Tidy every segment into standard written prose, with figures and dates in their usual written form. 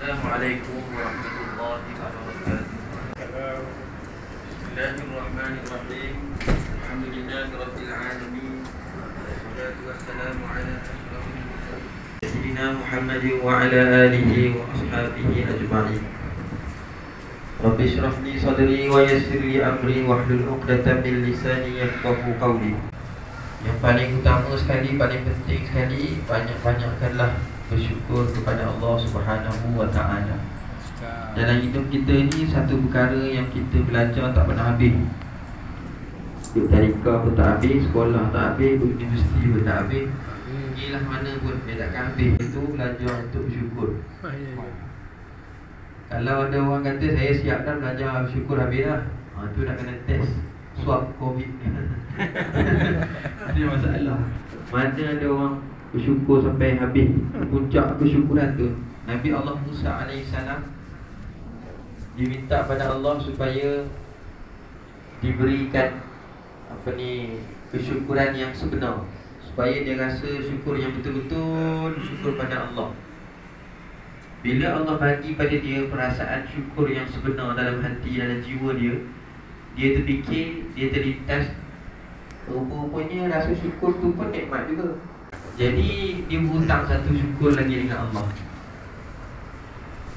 Assalamualaikum warahmatullahi wabarakatuh. Bismillahirrahmanirrahim. Alhamdulillahirabbil alamin. Wassalatu wassalamu ala asyrafil mursalin sayyidina Muhammadin wa ala alihi wa ashabihi ajma'in. Rabbi shrah li sadri wa yassir li amri wahlul 'uqdatam min lisani yafqahu qawli. Yang paling utama sekali, paling penting sekali, banyak-banyakkanlah bersyukur kepada Allah Subhanahu wa ta'ala. Dalam hidup kita ni, satu perkara yang kita belajar tak pernah habis. Duduk tarikah pun tak habis, sekolah tak habis, universiti pun tak habis. Pergilah mana pun dia takkan habis. Itu belajar untuk bersyukur. Kalau ada orang kata saya siap dah belajar bersyukur habis dah, tu nak kena test swab COVID. Ada masalah. Mana ada orang bersyukur sampai habis. Puncak bersyukuran tu Nabi Allah Musa AS diminta pada Allah supaya diberikan kesyukuran yang sebenar, supaya dia rasa syukur yang betul-betul syukur pada Allah. Bila Allah bagi pada dia perasaan syukur yang sebenar dalam hati, dalam jiwa dia, dia terfikir, dia terlintas, rupanya rasa syukur tu pun nikmat juga. Jadi dia hutang satu syukur lagi dengan Allah.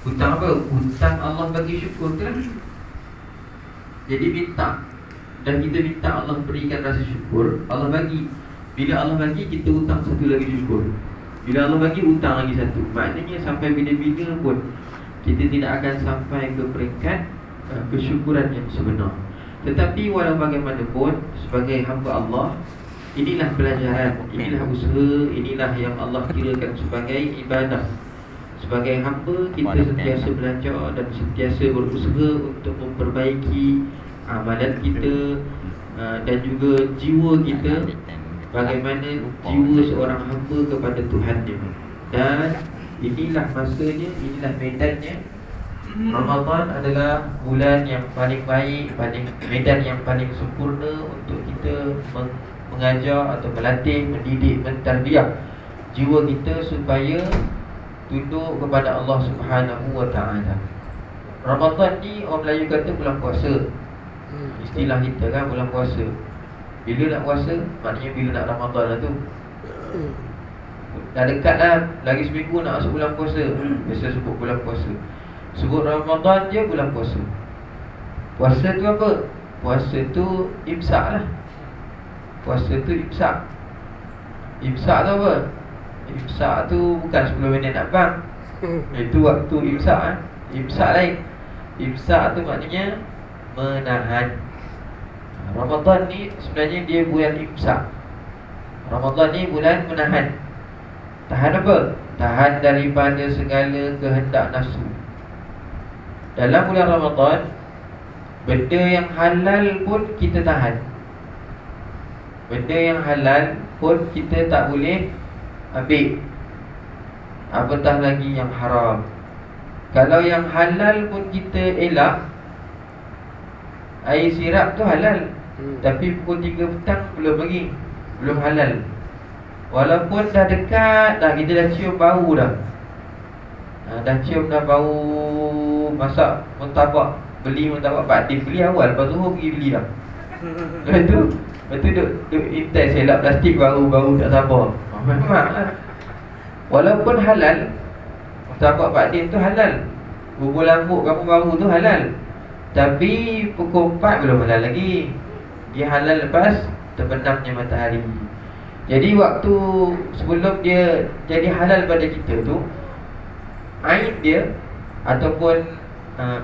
Hutang apa? Hutang Allah bagi syukur kan. Jadi minta, dan kita minta Allah berikan rasa syukur, Allah bagi. Bila Allah bagi, kita hutang satu lagi syukur. Bila Allah bagi, hutang lagi satu. Maknanya sampai bila-bila pun kita tidak akan sampai ke peringkat kesyukuran yang sebenar. Tetapi walau bagaimanapun, sebagai hamba Allah, inilah pelajaran, inilah usaha, inilah yang Allah kirakan sebagai ibadah. Sebagai hamba, kita sentiasa belajar dan sentiasa berusaha untuk memperbaiki amalan kita dan juga jiwa kita, bagaimana jiwa seorang hamba kepada Tuhannya. Dan inilah masanya, inilah medannya. Ramadan adalah bulan yang paling baik, medan yang paling sempurna untuk kita mengajar atau melatih, mendidik, mentarbiyah jiwa kita supaya tunduk kepada Allah Subhanahu wa ta'ala. Ramadan ni orang Melayu kata bulan puasa. Istilah kita kan bulan puasa. Bila nak puasa? Maknanya bila nak Ramadan lah tu. Dah dekat lah, lagi seminggu nak masuk bulan puasa. Biasa sebut bulan puasa. Sebut Ramadan je bulan puasa. Puasa tu apa? Puasa tu imsak lah. Puasa tu imsak. Imsak tu apa? Imsak tu bukan 10 minit nak bang. Itu waktu imsak. Imsak lain. Imsak tu maknanya menahan. Ramadan ni sebenarnya dia bulan imsak. Ramadan ni bulan menahan. Tahan apa? Tahan daripada segala kehendak nafsu. Dalam bulan Ramadan, benda yang halal pun kita tahan. Benda yang halal pun kita tak boleh ambil, apatah lagi yang haram. Kalau yang halal pun kita elak. Air sirap tu halal, tapi pukul 3 petang belum lagi, belum halal. Walaupun dah dekat dah, kita dah cium bau dah. Dah cium dah bau masak martabak. Beli martabak Pak Atif, beli awal, lepas Zuhur pergi beli dah. Lepas tu duk intens selap plastik, bau tak sabar. Memang lah. Walaupun halal, martabak Pak Atif tu halal, bubur lambuk kampung baru tu halal, tapi pukul 4 belum halal lagi. Dia halal lepas terbenamnya matahari. Jadi waktu sebelum dia jadi halal pada kita tu, air dia ataupun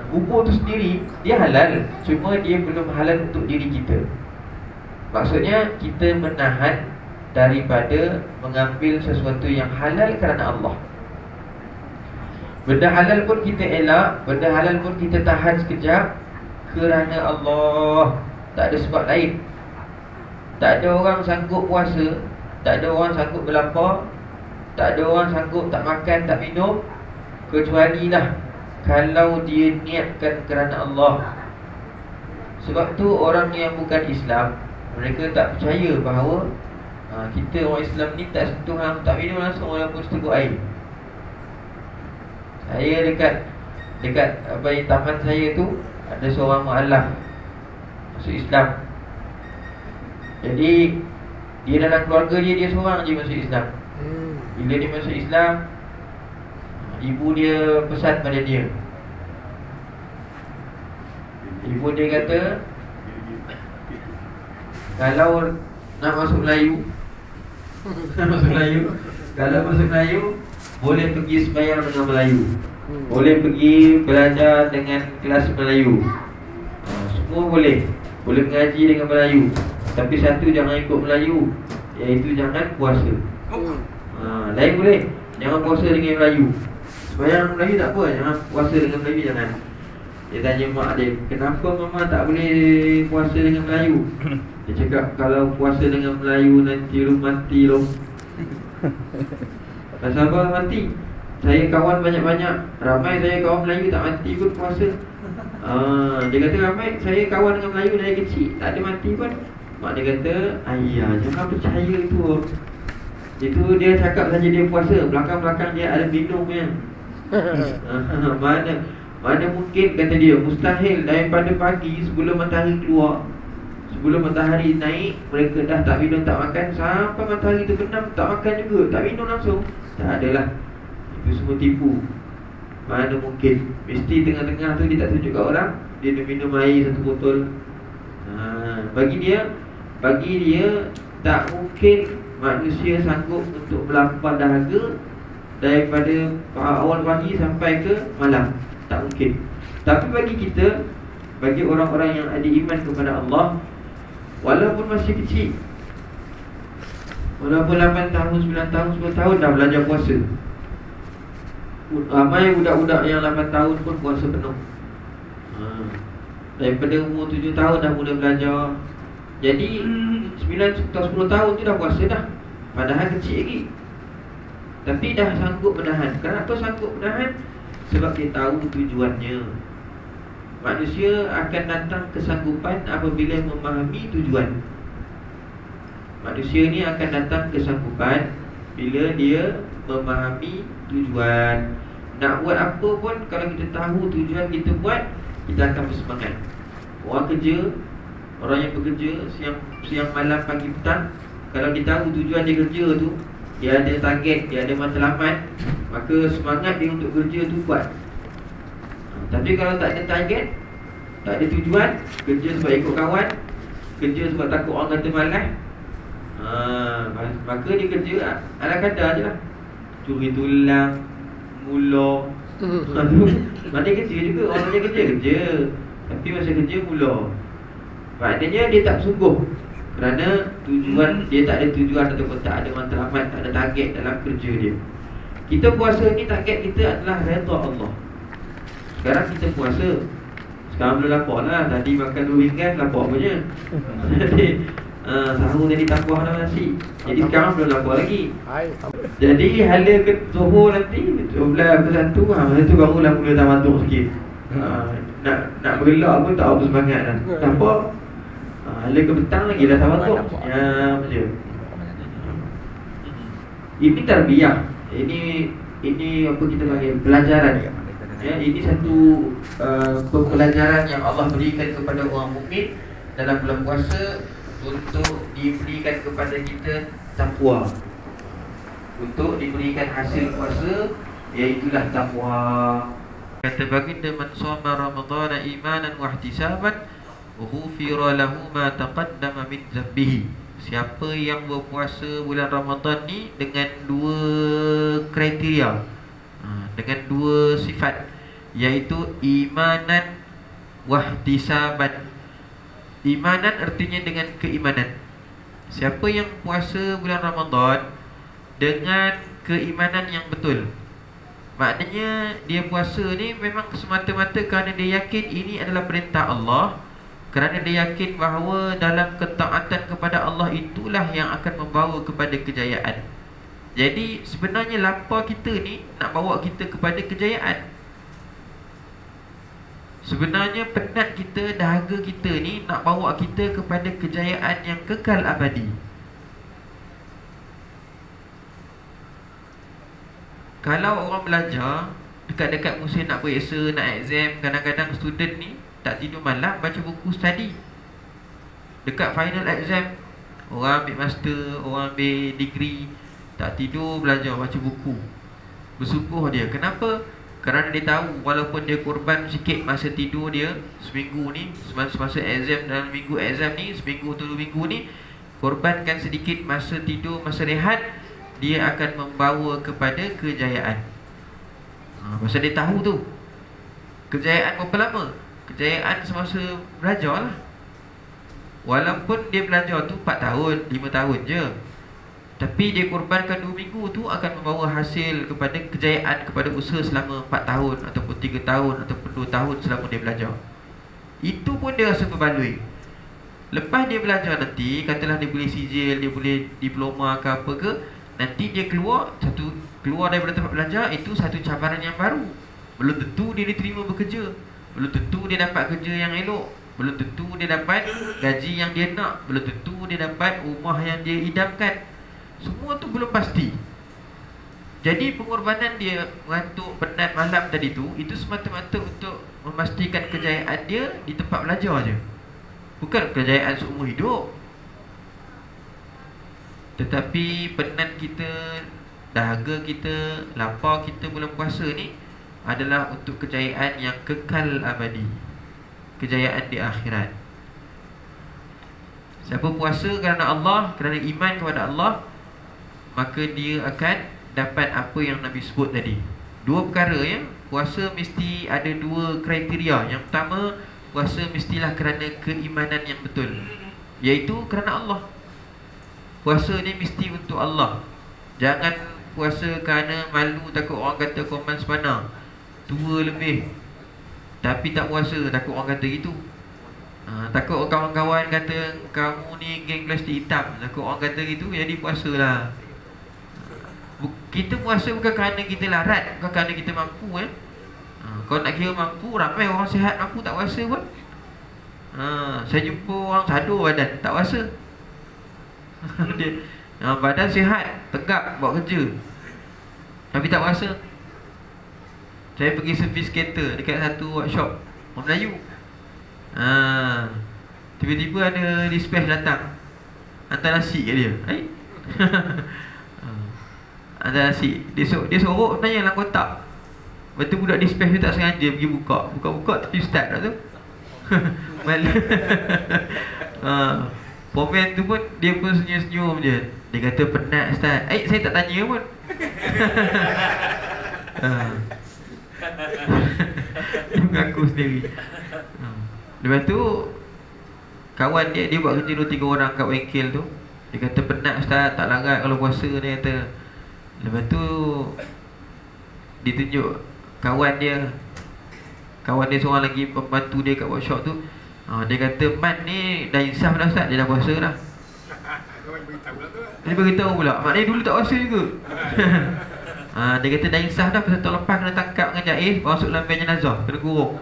bubur tu sendiri dia halal, cuma dia belum halal untuk diri kita. Maksudnya kita menahan daripada mengambil sesuatu yang halal kerana Allah. Benda halal pun kita elak, benda halal pun kita tahan sekejap kerana Allah. Tak ada sebab lain. Tak ada orang sanggup puasa, tak ada orang sanggup berlapar, tak ada orang sanggup tak makan, tak minum, kecuali lah kalau dia niatkan kerana Allah. Sebab tu orang yang bukan Islam, mereka tak percaya bahawa kita orang Islam ni tak sentuh, tak minum langsung walaupun seteguk air. Saya dekat apa taman saya tu ada seorang mualaf masuk Islam. Jadi dia dalam keluarga dia seorang je masuk Islam. Bila dia masuk Islam, ibu dia pesan pada dia. Ibu dia kata, kalau nak masuk Melayu kalau masuk Melayu, boleh pergi sembahyang dengan Melayu, boleh pergi belajar dengan kelas Melayu, semua boleh. Boleh mengaji dengan Melayu. Tapi satu, jangan ikut Melayu, iaitu jangan puasa. Lain boleh, jangan puasa dengan Melayu. Sembahyang Melayu tak apa, jangan puasa dengan Melayu, jangan. Dia tanya mak dia, kenapa mama tak boleh puasa dengan Melayu? Dia cakap, kalau puasa dengan Melayu nanti lu mati lu. Pasal apa mati? Saya kawan banyak-banyak, ramai saya kawan Melayu tak mati pun puasa. Dia kata ramai saya kawan dengan Melayu dari kecil tak ada mati pun. Mak dia kata, ayah jangan percaya itu. Itu dia cakap saja dia puasa, belakang-belakang dia ada minumnya. Mana mungkin, kata dia, mustahil daripada pagi sebelum matahari keluar, sebelum matahari naik, mereka dah tak minum tak makan sampai matahari terbenam, tak makan juga, tak minum langsung. Tak adalah, itu semua tipu. Mana mungkin, mesti tengah-tengah tu dia tak tunjuk kat orang, dia dah minum air 1 botol. Bagi dia tak mungkin manusia sanggup untuk melapar dahaga daripada awal pagi sampai ke malam. Tak mungkin. Tapi bagi kita, bagi orang-orang yang ada iman kepada Allah, walaupun masih kecil, walaupun 8 tahun, 9 tahun, 10 tahun dah belajar puasa. Ramai budak-budak yang 8 tahun pun puasa penuh. Daripada umur 7 tahun dah mula belajar. Jadi 9 atau 10 tahun tu dah puasa dah, padahal kecil lagi. Tapi dah sanggup menahan. Kenapa sanggup menahan? Sebab dia tahu tujuannya. Manusia akan datang kesanggupan apabila memahami tujuan. Manusia ni akan datang kesanggupan bila dia memahami tujuan. Nak buat apa pun, kalau kita tahu tujuan kita buat, kita akan bersemangat. Orang kerja, orang yang bekerja siang malam pagi petang, kalau dia tahu tujuan dia kerja tu, dia ada target, dia ada matlamat, maka semangat dia untuk kerja tu kuat. Tapi kalau tak ada target, tak ada tujuan, kerja sebab ikut kawan, kerja sebab takut orang kata malas, maka dia kerja ala kadar je lah. Curi tulang, mula. Mana kerja juga, orang yang kerja, tapi masa kerja mula. Maknanya dia tak sungguh, kerana tujuan dia tak ada tujuan ataupun tak ada matlamat, tak ada target dalam kerja dia. Kita puasa ni target kita adalah redha Allah. Sekarang kita puasa, sekarang belum lapar lah. Tadi makan 2 ringan, lapar punya. Jadi sahur tadi tambah dalam nasi. Jadi sekarang belum lapar lagi. Jadi hala ke zuhur nanti 12 ke 1, masa tu barulah mula tamaduk sikit. Nak bergelak pun tak apa semangat dah. Nampak? Hala ke petang lagi dah tamaduk. Macam ini tarbiyah. Ini apa kita panggil, pelajaran. Ini satu pembelajaran yang Allah berikan kepada orang mukmin dalam bulan puasa, untuk diberikan kepada kita takwa, untuk diberikan hasil puasa, iaitulah takwa. Kata baginda, man shoma ramadhana imanan wa ihtisaban ghufira lahu ma taqaddama min dhanbihi. Siapa yang berpuasa bulan Ramadan ni dengan 2 kriteria, dengan 2 sifat, iaitu imanan wahtisaban. Imanan artinya dengan keimanan. Siapa yang puasa bulan Ramadan dengan keimanan yang betul, maknanya dia puasa ni memang semata-mata kerana dia yakin ini adalah perintah Allah, kerana dia yakin bahawa dalam ketaatan kepada Allah itulah yang akan membawa kepada kejayaan. Jadi sebenarnya lapar kita ni nak bawa kita kepada kejayaan. Sebenarnya penat kita, dahaga kita ni nak bawa kita kepada kejayaan yang kekal abadi. Kalau orang belajar, dekat-dekat musim nak periksa, nak exam, kadang-kadang student ni tak tidur malam baca buku study. Dekat final exam, orang ambil master, orang ambil degree, tak tidur belajar baca buku. Bersungguh dia. Kenapa? Kerana dia tahu walaupun dia korban sikit masa tidur dia seminggu ni, semasa exam, dalam minggu exam ni, seminggu atau 2 minggu ni, korbankan sedikit masa tidur, masa rehat, dia akan membawa kepada kejayaan. Masa dia tahu tu. Kejayaan berapa lama? Kejayaan semasa belajar lah. Walaupun dia belajar tu 4 tahun, 5 tahun je, tapi dia korbankan 2 minggu tu akan membawa hasil kepada kejayaan, kepada usaha selama 4 tahun ataupun 3 tahun ataupun 2 tahun selama dia belajar. Itu pun dia rasa berbaloi. Lepas dia belajar nanti, katalah dia boleh sijil, dia boleh diploma ke apa ke, nanti dia keluar daripada tempat belajar, itu satu cabaran yang baru. Belum tentu dia diterima bekerja, belum tentu dia dapat kerja yang elok, belum tentu dia dapat gaji yang dia nak, belum tentu dia dapat rumah yang dia idamkan. Semua tu belum pasti. Jadi pengorbanan dia mengantuk, penat malam tadi tu, itu semata-mata untuk memastikan kejayaan dia di tempat belajar je, bukan kejayaan seumur hidup. Tetapi penat kita, dahaga kita, lapar kita bulan puasa ni adalah untuk kejayaan yang kekal abadi, kejayaan di akhirat. Siapa puasa kerana Allah, kerana iman kepada Allah, maka dia akan dapat apa yang Nabi sebut tadi. 2 perkara ya. Puasa mesti ada 2 kriteria. Yang pertama, puasa mestilah kerana keimanan yang betul, iaitu kerana Allah. Puasa ni mesti untuk Allah. Jangan puasa kerana malu, takut orang kata kau mans mana, tua lebih tapi tak puasa, takut orang kata gitu. Takut kawan-kawan kata kamu ni geng plastik hitam, takut orang kata gitu, jadi puasalah. Kita puasa bukan kerana kita larat, bukan kerana kita mampu Kalau nak kira mampu, ramai orang sihat mampu tak puasa pun. Saya jumpa orang sadur badan tak puasa. Dia badan sihat, tegap buat kerja, tapi tak puasa. Saya pergi servis kereta dekat satu workshop orang Melayu. Tiba-tiba ada dispatch datang, hantar nasi kat dia. Hantar nasi. Dia sorok sebenarnya dalam kotak. Lepas tu budak dispatch tu tak sengaja pergi buka tapi start dah tu. Pomen tu pun dia pun senyum-senyum je. Dia kata penat Ustaz. Saya tak tanya pun. Dia mengaku sendiri. Lepas tu kawan dia buat kerja 2-3 orang kat bengkel tu. Dia kata penat Ustaz, tak larat kalau puasa, dia kata. Lepas tu ditunjuk kawan dia seorang lagi pembantu dia kat workshop tu. Dia kata Man ni dah insaf dah Ustaz, dia dah puasa dah. Dia beritahu pula, maknanya dulu tak puasa juga. Dia kata dah insaf dah, pasal tahun lepas kena tangkap dengan Jais, masuk dalam band jenazah, kena kurung.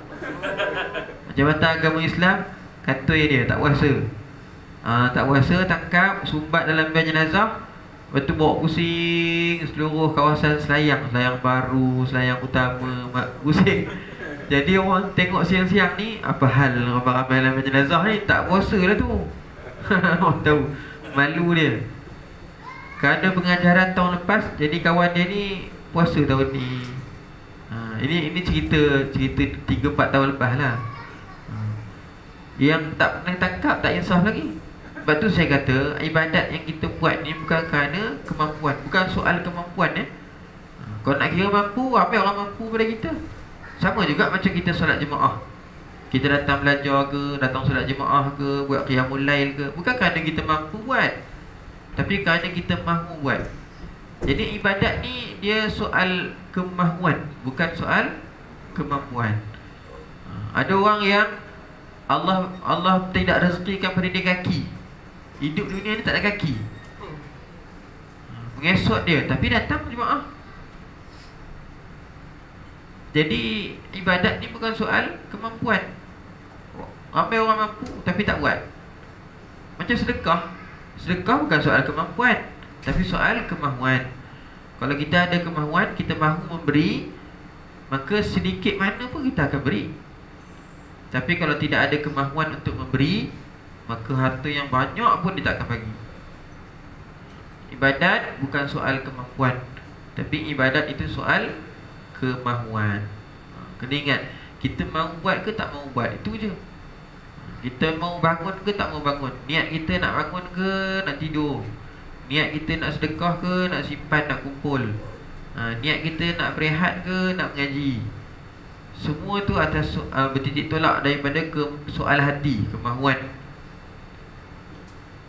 Jabatan Agama Islam katoi dia tak puasa. Tak puasa, tangkap, sumbat dalam band jenazah. Lepas tu bawa pusing seluruh kawasan Selayang Baru, Selayang Utama, pusing. Jadi orang tengok siang-siang ni, apa hal ramai-ramai dalam band jenazah ni, tak puasa lah tu. Orang tahu, malu dia. Kerana pengajaran tahun lepas, jadi kawan dia ni puasa tahun ni. Ini cerita 3-4 tahun lepas lah. Yang tak pernah tangkap tak insaf lagi. Sebab tu saya kata ibadat yang kita buat ni bukan kerana kemampuan, bukan soal kemampuan Kalau nak kira mampu, apa orang mampu pada kita? Sama juga macam kita solat jemaah. Kita datang belajar ke, datang solat jemaah ke, buat qiyamul lail ke, bukan kerana kita mampu buat, tapi kerana kita mahu buat. Jadi ibadat ni dia soal kemahuan, bukan soal kemampuan. Ada orang yang Allah tidak rezekikan pada dia kaki, hidup dunia ni tak ada kaki, mengesot dia tapi datang jemaah. Jadi ibadat ni bukan soal kemampuan. Ramai orang mampu tapi tak buat. Macam sedekah bukan soal kemampuan, tapi soal kemahuan. Kalau kita ada kemahuan, kita mahu memberi, maka sedikit mana pun kita akan beri. Tapi kalau tidak ada kemahuan untuk memberi, maka harta yang banyak pun dia tak akan bagi. Ibadat bukan soal kemampuan, tapi ibadat itu soal kemahuan. Kena ingat, kita mahu buat ke tak mahu buat, itu je. Kita mahu bangun ke tak mahu bangun, niat kita nak bangun ke nak tidur, niat kita nak sedekah ke nak simpan, nak kumpul, niat kita nak berehat ke nak mengaji. Semua tu atas bertitik tolak daripada soal hati, kemahuan.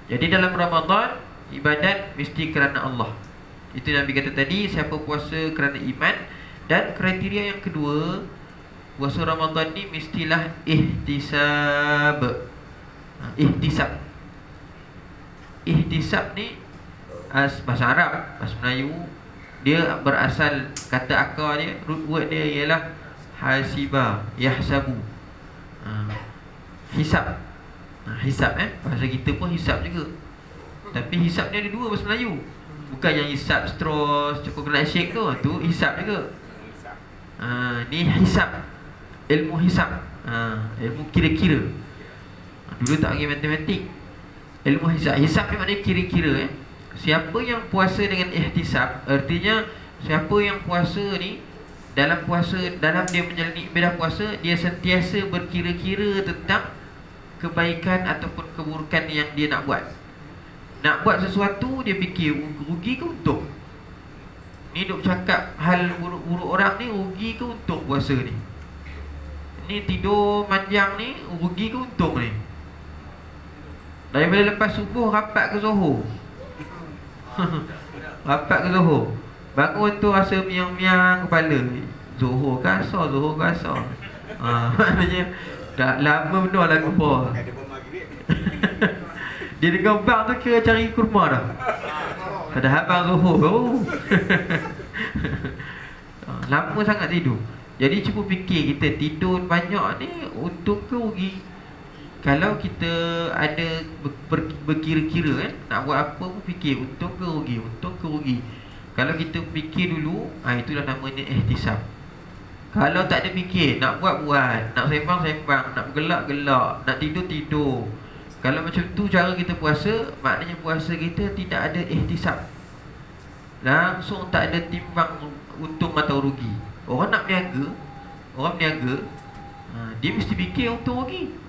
Jadi dalam Ramadan, ibadat mesti kerana Allah. Itu Nabi kata tadi, siapa puasa kerana iman. Dan kriteria yang kedua, puasa Ramadan ni mestilah ihtisab. Ihtisab. Ihtisab ni bahasa Arab, bahasa Melayu, dia berasal, kata akar dia, root word dia ialah hasiba, yahsabu, hisab. Hisab bahasa kita pun hisab juga. Tapi hisab ni ada dua bahasa Melayu. Bukan yang hisab straws, cukup kena shake tu, tu hisab juga. Ni hisab, ilmu hisab, ilmu kira-kira. Dulu tak panggil matematik, ilmu hisab. Hisab ni maknanya kira-kira. Siapa yang puasa dengan ihtisab, artinya siapa yang puasa ni, dalam puasa, dalam dia menjalani ibadah puasa, dia sentiasa berkira-kira tentang kebaikan ataupun keburukan yang dia nak buat. Nak buat sesuatu, dia fikir rugi ke untung. Ni duk cakap hal buruk-buruk orang ni, rugi ke untung puasa ni. Ni tidur manjang ni, rugi ke untung ni. Daripada lepas subuh rapat ke Zohor. Rapat ke Zohor, bangun tu rasa miang-miang kepala. Zohor ke asar, Zohor ke asar. Maknanya dah lama benar lagu apa. Dia dengar bang tu kira cari kurma dah. Padahal bang Zohor lama sangat tidur. Jadi cuba fikir, kita tidur banyak ni untung ke rugi? Kalau kita ada berkira-kira nak buat apa pun fikir untung ke rugi, untung ke rugi. Kalau kita fikir dulu, itulah namanya ihtisab. Kalau tak ada fikir, nak buat, nak sembang, nak gelak, nak tidur. Kalau macam tu cara kita puasa, maknanya puasa kita tidak ada ihtisab. Langsung tak ada timbang untung atau rugi. Orang berniaga, dia mesti fikir untung rugi.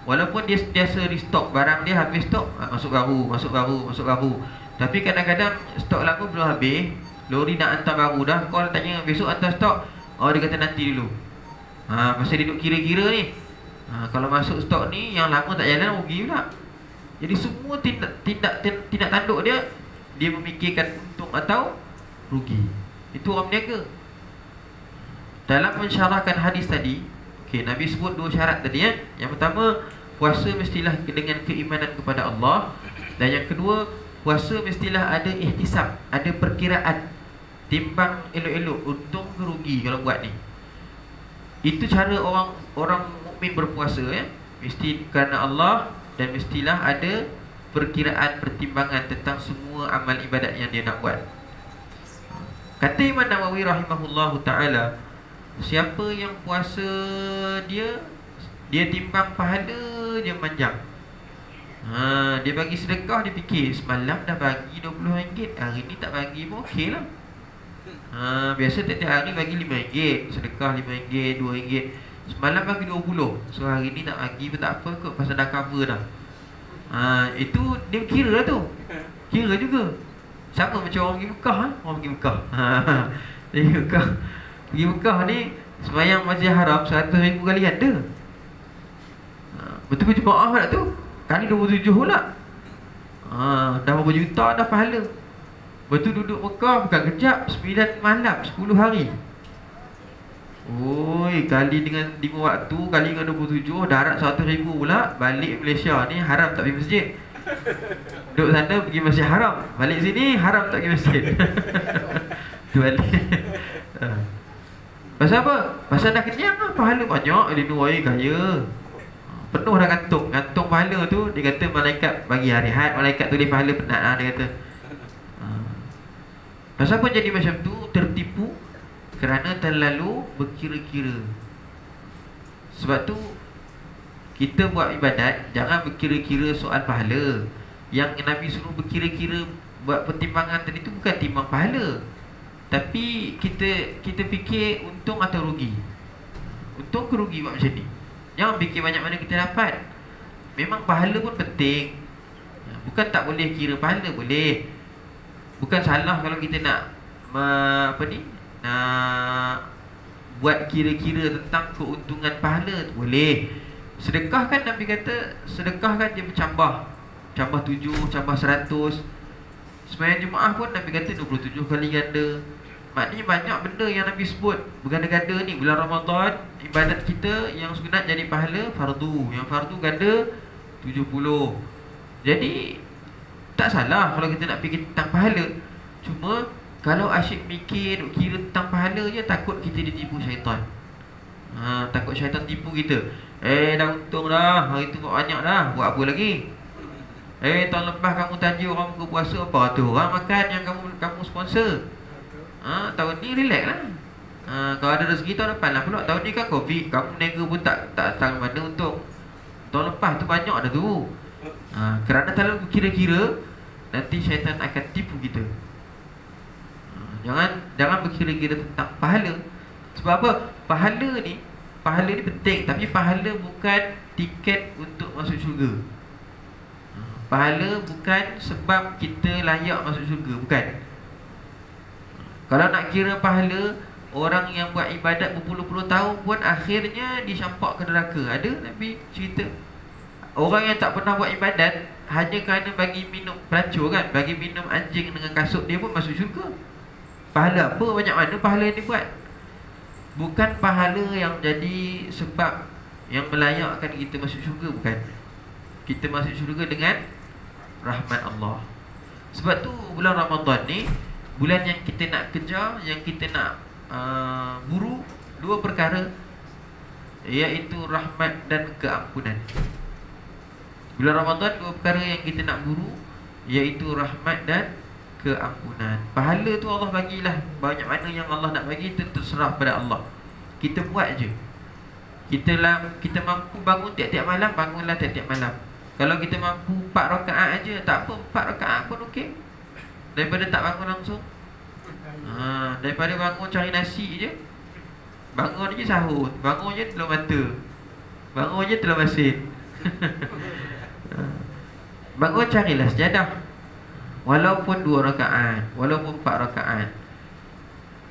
Walaupun dia sentiasa restock barang dia, habis stok, masuk baru. Tapi kadang-kadang stok lama belum habis, lori nak hantar baru dah. Kau tanya besok hantar stok, dia kata nanti dulu. Pasal dia duk kira-kira ni. Kalau masuk stok ni yang lama tak jalan, rugi pula. Jadi semua tindak tanduk dia memikirkan untung atau rugi. Itu orang berniaga. Dalam mensyarahkan hadis tadi, Nabi sebut dua syarat tadi. Yang pertama, puasa mestilah dengan keimanan kepada Allah. Dan yang kedua, puasa mestilah ada ihtisab, ada perkiraan, timbang elok-elok, untung ke rugi kalau buat ni. Itu cara orang mukmin berpuasa. Mesti kerana Allah, dan mestilah ada perkiraan, pertimbangan tentang semua amal ibadat yang dia nak buat. Kata Imam Nawawi rahimahullahu ta'ala, siapa yang puasa dia timbang pahala dia manjang. Dia bagi sedekah, dia fikir semalam dah bagi RM20, hari ni tak bagi pun okey lah. Biasa tiap hari bagi RM5, sedekah RM5, RM2. Semalam bagi RM20, so hari ni tak bagi pun tak apa kot, pasal dah cover dah. Itu dia kira lah tu. Kira juga. Sama macam orang pergi Mekah. Orang pergi Mekah, pergi Mekah ni sembahyang Masjid Haram 100,000 kali ganda. Betul ke jemaah tak tu? Kali 27 pula. Dah berapa juta dah pahala. Betul duduk Mekah bukan kejap, 9 malam, 10 hari. Kali dengan 5 waktu, kali dengan 27, darat 100,000 pula. Balik Malaysia ni haram tak pergi masjid. Duduk sana pergi Masjid Haram, balik sini haram tak pergi masjid. Tu balik. Pasal apa? Pasal dah kenyang lah, pahala banyak. Dia nuai kaya, penuh dah gantung pahala tu. Dia kata malaikat bagi harihat, malaikat tulis pahala penat lah, dia kata. Pasal apa jadi macam tu? Tertipu kerana terlalu berkira-kira. Sebab tu kita buat ibadat jangan berkira-kira soal pahala. Yang Nabi suruh berkira-kira, buat pertimbangan tadi tu bukan timbang pahala, tapi kita fikir untung atau rugi. Untung ke rugi buat macam ni. Jangan fikir banyak mana kita dapat. Memang pahala pun penting, bukan tak boleh kira pahala, boleh. Bukan salah kalau kita nak nak buat kira-kira tentang keuntungan pahala, boleh. Sedekah kan Nabi kata, sedekah kan dia bercambah, cambah 7, cambah 100. Sembahyang Jumaat pun Nabi kata 27 kali ganda. Maknanya banyak benda yang Nabi sebut berganda-ganda ni. Bulan Ramadan, ibadat kita yang sunat jadi pahala fardu, yang fardu ganda 70. Jadi tak salah kalau kita nak fikir tentang pahala. Cuma kalau asyik mikir, kira tentang pahala je, takut kita ditipu syaitan. Takut syaitan tipu kita. Dah untung dah, hari tu banyak dah, buat apa lagi? Tahun lepas kamu tajuk orang buka puasa, apa tu orang makan yang kamu sponsor. Tahun ni relax lah. Kalau ada rezeki tahun depan lah pula. Tahun ni kan Covid, kamu nega pun tak tahu mana untung. Tahun lepas tu banyak dah tu. Kerana terlalu berkira-kira, nanti syaitan akan tipu kita. Jangan berkira-kira tentang pahala. Sebab apa? Pahala ni penting, tapi pahala bukan tiket untuk masuk syurga. Pahala bukan sebab kita layak masuk syurga, bukan. Kalau nak kira pahala, orang yang buat ibadat berpuluh-puluh tahun pun akhirnya disyampak ke neraka. Ada Nabi cerita orang yang tak pernah buat ibadat, hanya kerana bagi minum pelacur kan, bagi minum anjing dengan kasut, dia pun masuk syurga. Pahala apa? Banyak mana pahala yang dia buat. Bukan pahala yang jadi sebab yang melayakkan kita masuk syurga, bukan. Kita masuk syurga dengan rahmat Allah. Sebab tu bulan Ramadan ni bulan yang kita nak kejar, yang kita nak buru dua perkara, iaitu rahmat dan keampunan. Bulan Ramadan dua perkara yang kita nak buru, iaitu rahmat dan keampunan. Pahala tu Allah bagilah, banyak mana yang Allah nak bagi itu terserah pada Allah. Kita buat je. Kita mampu bangun tiap-tiap malam, bangunlah tiap-tiap malam. Kalau kita mampu 4 rakaat aja, tak apa, 4 rakaat pun okey. Daripada tak bangun langsung. Daripada bangun cari nasi je, bangun je sahur, bangun je telur mata, bangun je telur masin. Bangun carilah sejadah, walaupun 2 rakaat, walaupun 4 rakaat.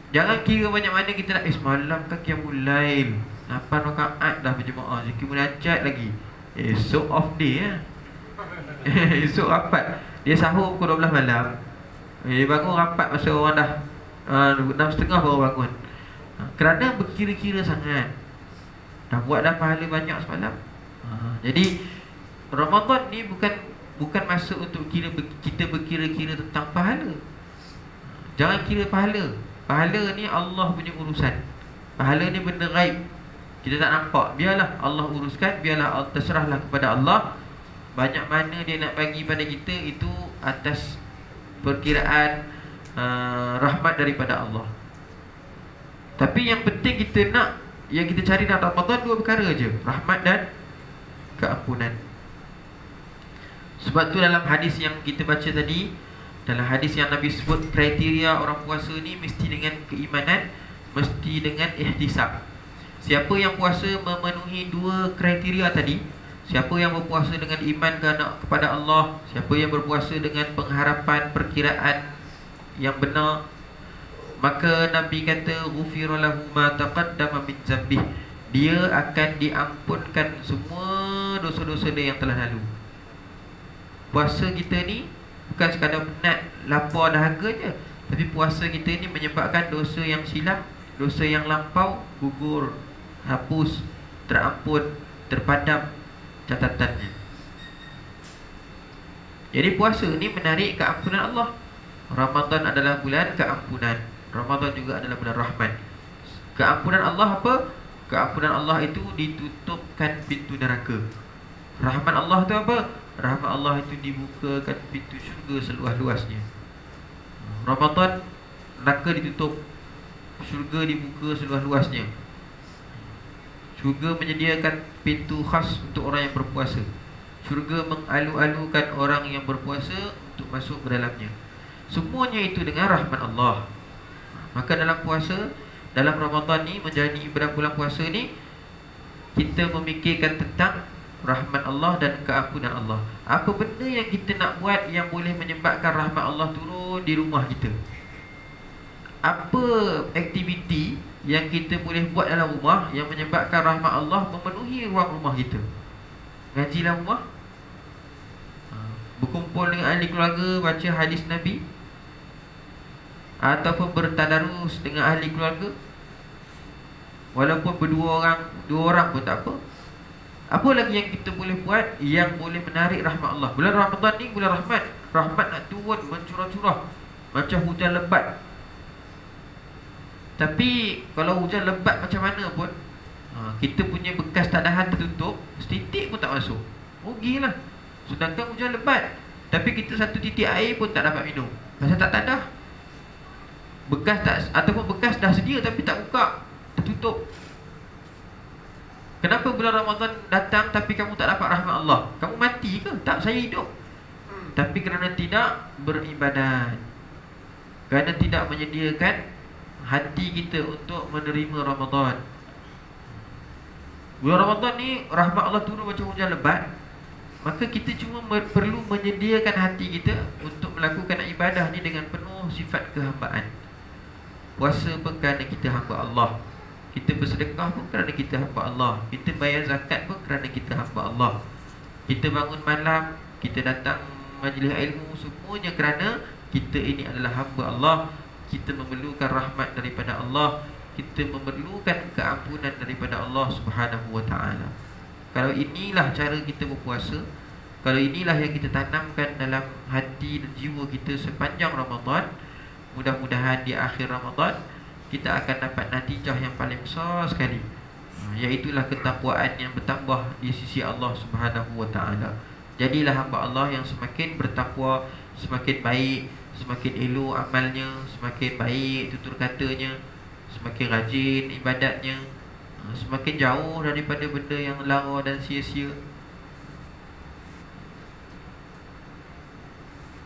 Jangan kira banyak mana kita nak. Semalam kan qiyamul lail 8 rakaat dah berjemaah, zikir munajat lagi. Esok off day ya. Esok rapat. Dia sahur pukul 12 malam. Dia bangun rapat masa orang dah 6.30 baru bangun. Kerana berkira-kira sangat. Dah buat dah pahala banyak semalam. Jadi Ramadan ni bukan masa untuk kita berkira-kira tentang pahala. Jangan kira pahala. Pahala ni Allah punya urusan. Pahala ni benda gaib, kita tak nampak. Biarlah Allah uruskan, biarlah terserahlah kepada Allah. Banyak mana dia nak bagi pada kita, itu atas perkiraan rahmat daripada Allah. Tapi yang penting kita nak, yang kita cari dalam Ramadan 2 perkara je, rahmat dan keampunan. Sebab tu dalam hadis yang kita baca tadi, dalam hadis yang Nabi sebut, kriteria orang puasa ni mesti dengan keimanan, mesti dengan ihtisab. Siapa yang puasa memenuhi 2 kriteria tadi, siapa yang berpuasa dengan iman kepada Allah, siapa yang berpuasa dengan pengharapan, perkiraan yang benar, maka Nabi kata ghufira lahu ma taqaddama min dzambih, dia akan diampunkan semua dosa-dosa dia yang telah lalu. Puasa kita ni bukan sekadar penat, lapar, dahaga je, tapi puasa kita ni menyebabkan dosa yang silap, dosa yang lampau gugur, hapus, terampun, terpadam catatannya. Jadi puasa ni menarik keampunan Allah. Ramadan adalah bulan keampunan, Ramadan juga adalah bulan rahmat. Keampunan Allah apa? Keampunan Allah itu ditutupkan pintu neraka. Rahmat Allah itu apa? Rahmat Allah itu dibukakan pintu syurga seluas-luasnya. Ramadan neraka ditutup, syurga dibuka seluas-luasnya. Syurga menyediakan pintu khas untuk orang yang berpuasa. Syurga mengalu-alukan orang yang berpuasa untuk masuk ke dalamnya. Semuanya itu dengan rahmat Allah. Maka dalam puasa, dalam Ramadan ni, menjalani ibadah bulan puasa ni, kita memikirkan tentang rahmat Allah dan keampunan Allah. Apa benda yang kita nak buat yang boleh menyebabkan rahmat Allah turun di rumah kita? Apa aktiviti yang kita boleh buat dalam rumah yang menyebabkan rahmat Allah memenuhi ruang rumah kita? Ngaji dalam rumah, berkumpul dengan ahli keluarga, baca hadis Nabi, ataupun bertadarus dengan ahli keluarga. Walaupun dua orang pun tak apa. Apa lagi yang kita boleh buat yang boleh menarik rahmat Allah? Bulan Ramadan ni bulan rahmat. Rahmat nak turun mencurah-curah macam hujan lebat. Tapi kalau hujan lebat macam mana pun, kita punya bekas tadahan tertutup, setitik pun tak masuk, rugilah. Sedangkan hujan lebat, tapi kita satu titik air pun tak dapat minum. Pasal tak tadah. Bekas tak, ataupun bekas dah sedia tapi tak buka, tertutup. Kenapa bulan Ramadan datang tapi kamu tak dapat rahmat Allah? Kamu mati ke? Tak, saya hidup. Tapi kerana tidak beribadat, kerana tidak menyediakan hati kita untuk menerima Ramadan. Bulan Ramadan ni rahmat Allah turun macam hujan lebat. Maka kita cuma perlu menyediakan hati kita untuk melakukan ibadah ni dengan penuh sifat kehambaan. Puasa pun kerana kita hamba Allah. Kita bersedekah pun kerana kita hamba Allah. Kita bayar zakat pun kerana kita hamba Allah. Kita bangun malam, kita datang majlis ilmu, semuanya kerana kita ini adalah hamba Allah. Kita memerlukan rahmat daripada Allah. Kita memerlukan keampunan daripada Allah Subhanahu wa ta'ala. Kalau inilah cara kita berpuasa, kalau inilah yang kita tanamkan dalam hati dan jiwa kita sepanjang Ramadan, mudah-mudahan di akhir Ramadan kita akan dapat natijah yang paling besar sekali, iaitulah ketakwaan yang bertambah di sisi Allah Subhanahu wa ta'ala. Jadilah hamba Allah yang semakin bertakwa, semakin baik, semakin elok amalnya, semakin baik tutur katanya, semakin rajin ibadatnya, semakin jauh daripada benda yang lara dan sia-sia.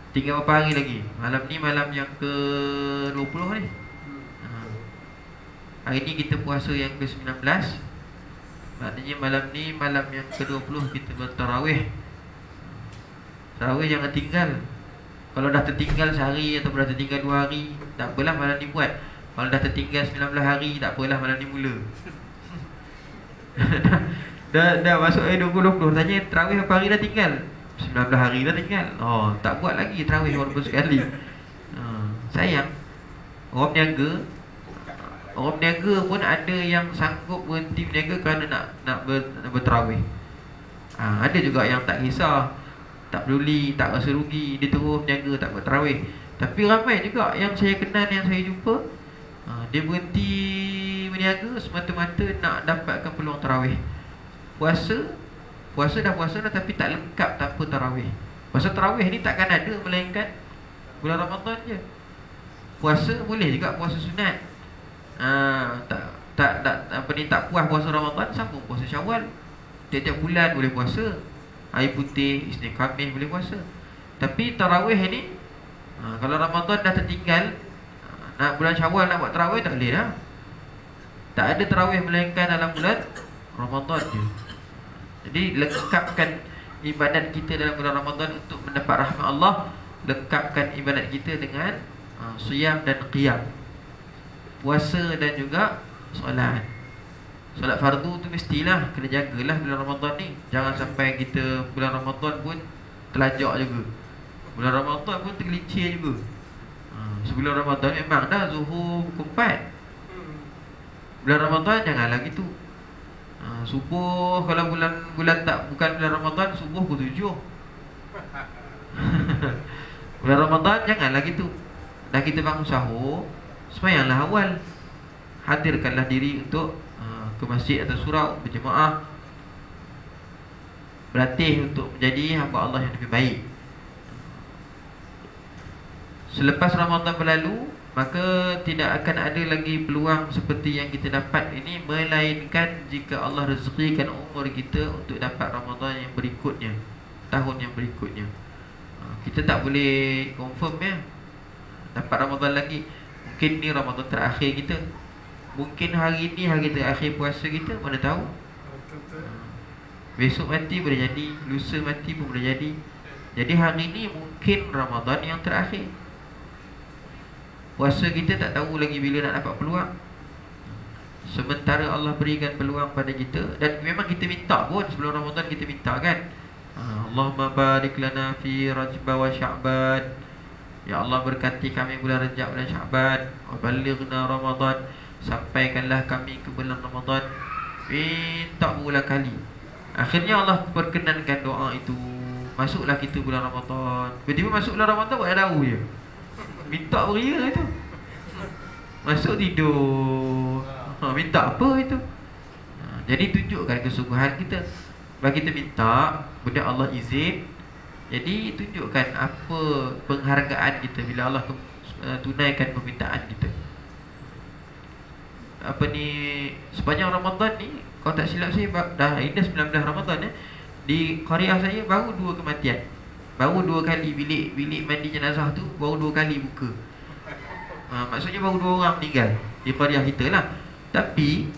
Tinggal berapa hari lagi? Malam ni malam yang ke-20 ni. Hari ni kita puasa yang ke-19. Maknanya malam ni malam yang ke-20 kita bertarawih. Tarawih jangan tinggal. Kalau dah tertinggal sehari atau dah tertinggal 2 hari, tak apalah malam ni buat. Kalau dah tertinggal 19 hari, tak apalah malam ni mula. dah masuk hari 20-20. Tanya tarawih berapa hari dah tinggal? 19 hari dah tinggal. Oh, tak buat lagi tarawih walaupun sekali. Sayang. Orang berniaga pun ada yang sanggup berhenti berniaga kerana nak bertarawih. Ada juga yang tak kisah, tak peduli, tak rasa rugi, dia terus berniaga tak buat tarawih. Tapi ramai juga yang saya kenal, yang saya jumpa, dia berhenti berniaga semata-mata nak dapatkan peluang tarawih. Puasa dah tapi tak lengkap tanpa tarawih. Puasa tarawih ni takkan ada melainkan bulan Ramadan je. Puasa boleh juga puasa sunat. Tak puas puasa Ramadan, sambung puasa Syawal. Tiap-tiap bulan boleh puasa. Hari putih, Isnin, Khamis boleh puasa. Tapi tarawih ni, kalau Ramadan dah tertinggal, nak bulan Syawal nak buat tarawih tak boleh dah. Tak ada tarawih melainkan dalam bulan Ramadan je. Jadi lengkapkan ibadat kita dalam bulan Ramadan untuk mendapat rahmat Allah. Lengkapkan ibadat kita dengan siyam dan qiyam, puasa dan juga solat. Solat fardu tu mestilah kena jagalah bulan Ramadan ni. Jangan sampai kita bulan Ramadan pun terlajak juga, bulan Ramadan pun tergelincir juga. Sebelum Ramadan memang dah zuhur pukul 4. Bulan Ramadan janganlah gitu. Subuh, kalau bukan bulan Ramadan, subuh pukul 7. Bulan Ramadan janganlah gitu. Dah kita bangun sahur, sembahyanglah awal. Hadirkanlah diri untuk ke masjid atau surau berjemaah, berlatih untuk menjadi hamba Allah yang lebih baik. Selepas Ramadan berlalu, maka tidak akan ada lagi peluang seperti yang kita dapat ini, melainkan jika Allah rezekikan umur kita untuk dapat Ramadan yang berikutnya, tahun yang berikutnya. Kita tak boleh confirm ya dapat Ramadan lagi. Mungkin ni Ramadan terakhir kita, mungkin hari ni hari terakhir puasa kita, mana tahu. Besok mati boleh jadi, lusa mati pun boleh jadi. Jadi hari ni mungkin Ramadan yang terakhir. Puasa kita tak tahu lagi bila nak dapat peluang. Sementara Allah berikan peluang pada kita, dan memang kita minta pun sebelum Ramadan kita minta kan, Allahumma barik lana fi Rajab wa Sya'ban. Ya Allah berkati kami bulan Rajab dan Sya'ban. Wa balighna Ramadan, sampaikanlah kami ke bulan Ramadan. Minta berulang kali. Akhirnya Allah perkenankan doa itu. Masuklah kita bulan Ramadan. Tiba-tiba masuk bulan Ramadan buat yang tahu je. Minta beria itu. Masuk tidur. Minta apa itu? Jadi tunjukkan kesungguhan kita. Bagi kita minta, benda Allah izin. Jadi tunjukkan apa penghargaan kita bila Allah tunaikan permintaan kita. Apa ni, sepanjang Ramadan ni, kalau tak silap saya dah ini 19 Ramadan di qaryah saya baru 2 kematian. Baru 2 kali bilik mandi jenazah tu baru 2 kali buka. Maksudnya baru 2 orang meninggal di qaryah kita lah. Tapi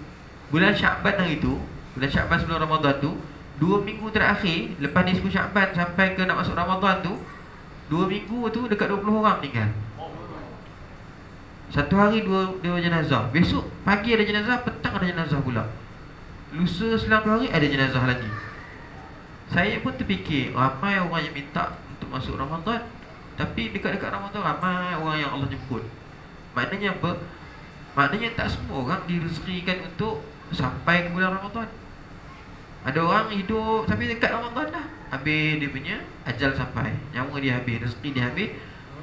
bulan Sya'ban hari tu, bulan Sya'ban sebelum Ramadan tu, 2 minggu terakhir lepas nisfu Sya'ban sampai ke nak masuk Ramadan tu, 2 minggu tu dekat 20 orang meninggal. Satu hari dua jenazah. Besok pagi ada jenazah, petang ada jenazah pula. Lusa selang 2 hari ada jenazah lagi. Saya pun terfikir, ramai orang yang minta untuk masuk Ramadan, tapi dekat-dekat Ramadan ramai orang yang Allah jemput. Maknanya apa? Maknanya tak semua orang direzekikan untuk sampai ke bulan Ramadan. Ada orang hidup tapi dekat Ramadan dah, habis dia punya ajal sampai, nyawa dia habis, rezeki dia habis,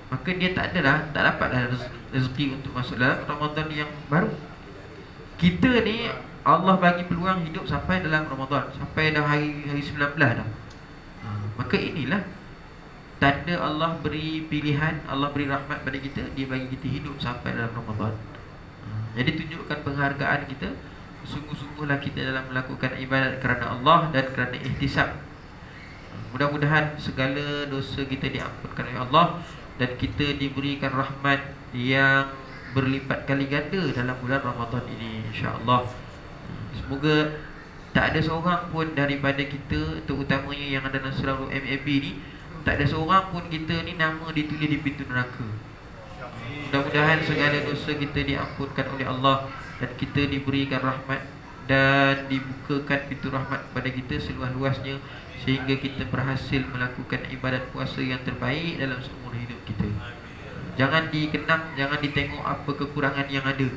maka dia tak dapatlah rezeki untuk masuk dalam Ramadan yang baru. Kita ni Allah bagi peluang hidup sampai dalam Ramadan, sampai dah hari 19 dah. Maka inilah tanda Allah beri pilihan, Allah beri rahmat pada kita, dia bagi kita hidup sampai dalam Ramadan. Jadi tunjukkan penghargaan kita, sungguh-sungguhlah kita dalam melakukan ibadat kerana Allah dan kerana ihtisab. Mudah-mudahan segala dosa kita diampunkan oleh Allah dan kita diberikan rahmat yang berlipat kali ganda dalam bulan Ramadan ini, insya-Allah. Semoga tak ada seorang pun daripada kita, terutamanya yang ada dalam surau MAB ni, tak ada seorang pun kita ni nama ditulis di pintu neraka. Mudah-mudahan segala dosa kita diampunkan oleh Allah dan kita diberikan rahmat dan dibukakan pintu rahmat kepada kita seluas-luasnya, sehingga kita berhasil melakukan ibadat puasa yang terbaik dalam seumur hidup kita. Jangan dikenang, jangan ditengok apa kekurangan yang ada.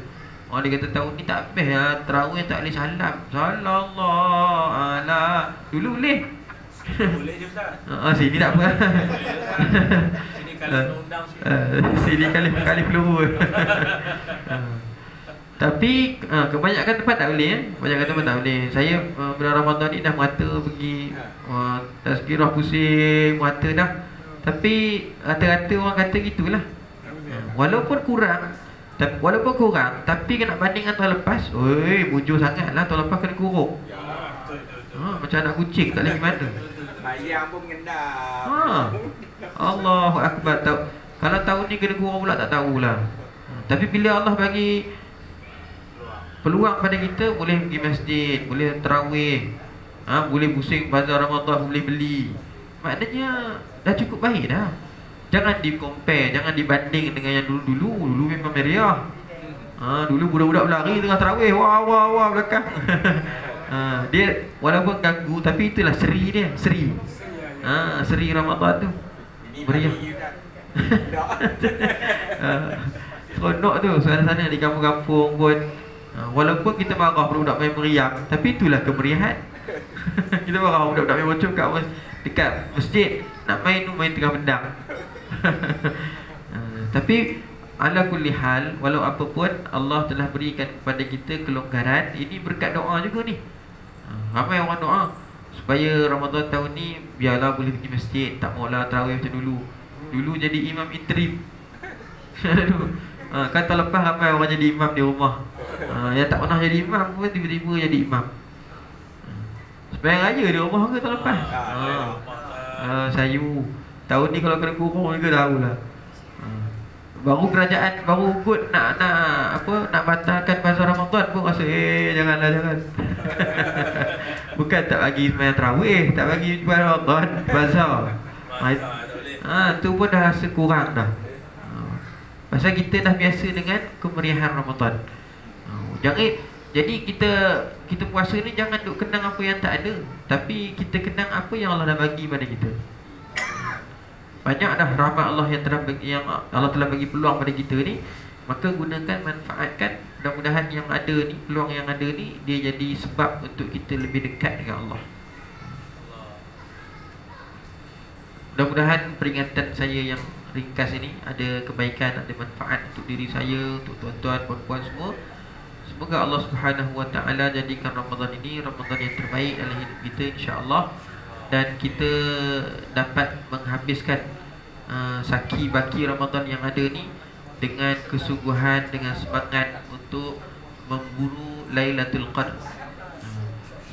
Orang dia kata tahun ni tak best lah, terawih tak boleh salam. Sallallahu ala. Dulu boleh. Boleh je Ustaz. Sini tak apa. Sini kalau undang sini kali peluru. Tapi kebanyakan tempat tak boleh. Kebanyakan tempat tak boleh. Saya bulan Ramadan ni dah mata pergi, tazkirah pusing, mata dah. Tapi rata-rata orang kata gitulah. Walaupun kurang, tapi kena banding dengan tahun lepas, oi, bujur sangatlah. Tahun lepas kena kurung. Ya, betul. Macam anak kucing, tak boleh gimana. Ayam pun mengendap. Allahu Akbar. Kalau tahun ni kena kurung pula tak tahulah. Tapi bila Allah bagi peluang pada kita, boleh pergi masjid, boleh tarawih, boleh pusing bazar Ramadan, boleh beli. Maknanya dah cukup baik dah. Jangan di-compare, jangan dibanding dengan yang dulu-dulu. Dulu memang meriah. Dulu budak-budak berlari tengah tarawih, wah belakang. Dia walaupun ganggu, tapi itulah seri dia, seri. Seri Ramadan tu. Meriah. Seronok tu sana-sana di kampung-kampung pun. Walaupun kita marah budak-budak main meriam, tapi itulah kemeriahan. Kita marah budak-budak main bocor dekat masjid, nak main tu main tengah bendang. Tapi ala kulli hal, walau apa pun Allah telah berikan kepada kita kelonggaran. Ini berkat doa juga ni. Ramai orang doa supaya Ramadan tahun ni biarlah boleh pergi masjid, tak maulah tarawih macam dulu. Dulu jadi imam interim. Kan tahun lepas ramai orang jadi imam di rumah. Yang tak pernah jadi imam pun tiba-tiba jadi imam. Sembahyang raya di rumah ke tahun lepas? Sayu. Tahun ni kalau kena kurung juga tahulah. Baru kerajaan baru ugut nak batalkan bazar Ramadan pun rasa janganlah. Bukan tak bagi sembahyang tarawih, tak bagi jual Ramadan, bazar. Tu pun dah rasa kurang dah. Pasal kita dah biasa dengan kemeriahan Ramadan. Jadi kita puasa ni jangan duk kenang apa yang tak ada, tapi kita kenang apa yang Allah dah bagi pada kita. Banyak dah rahmat Allah yang Allah telah bagi peluang pada kita ni. Maka gunakan, manfaatkan. Mudah-mudahan yang ada ni, peluang yang ada ni, dia jadi sebab untuk kita lebih dekat dengan Allah. Mudah-mudahan peringatan saya yang ringkas ini ada kebaikan, ada manfaat untuk diri saya, untuk tuan-tuan, puan-puan semua. Semoga Allah Subhanahu Wa Taala jadikan Ramadan ini Ramadan yang terbaik dalam hidup kita, insya-Allah. Dan kita dapat menghabiskan saki baki Ramadan yang ada ni dengan kesungguhan, dengan semangat untuk memburu Lailatul Qadar.